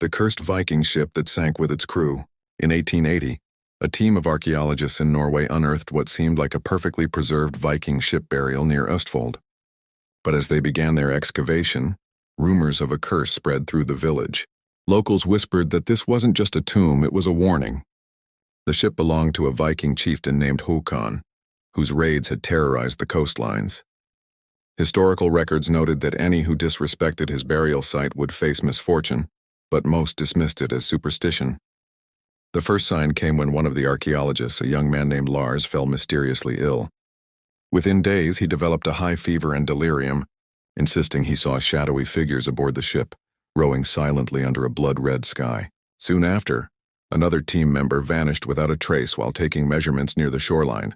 the cursed Viking ship that sank with its crew. In 1880, a team of archaeologists in Norway unearthed what seemed like a perfectly preserved Viking ship burial near Østfold. But as they began their excavation, rumors of a curse spread through the village. Locals whispered that this wasn't just a tomb, it was a warning. The ship belonged to a Viking chieftain named Håkon, whose raids had terrorized the coastlines. Historical records noted that any who disrespected his burial site would face misfortune, but most dismissed it as superstition. The first sign came when one of the archaeologists, a young man named Lars, fell mysteriously ill. Within days, he developed a high fever and delirium, insisting he saw shadowy figures aboard the ship, rowing silently under a blood-red sky. Soon after, another team member vanished without a trace while taking measurements near the shoreline.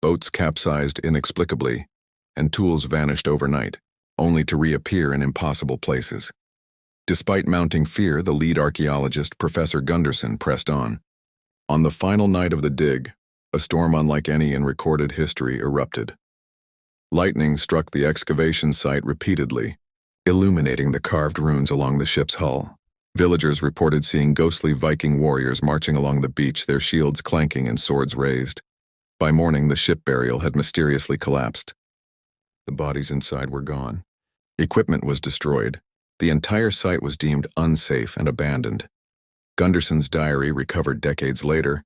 Boats capsized inexplicably, and tools vanished overnight, only to reappear in impossible places. Despite mounting fear, the lead archaeologist, Professor Gunderson, pressed on. On the final night of the dig, a storm unlike any in recorded history erupted. Lightning struck the excavation site repeatedly, illuminating the carved runes along the ship's hull. Villagers reported seeing ghostly Viking warriors marching along the beach, their shields clanking and swords raised. By morning, the ship burial had mysteriously collapsed. The bodies inside were gone. Equipment was destroyed. The entire site was deemed unsafe and abandoned. Gunderson's diary, recovered decades later,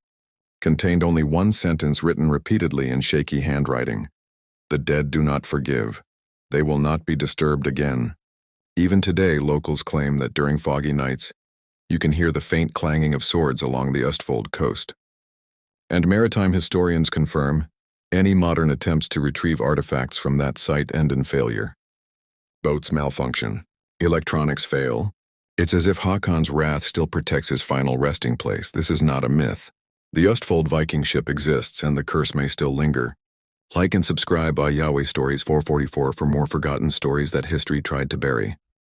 contained only one sentence written repeatedly in shaky handwriting. "The dead do not forgive. They will not be disturbed again." Even today, locals claim that during foggy nights, you can hear the faint clanging of swords along the Østfold coast. And maritime historians confirm, any modern attempts to retrieve artifacts from that site end in failure. Boats malfunction. Electronics fail. It's as if Håkon's wrath still protects his final resting place. This is not a myth. The Østfold Viking ship exists, and the curse may still linger. Like and subscribe by Yahweh Stories 444 for more forgotten stories that history tried to bury.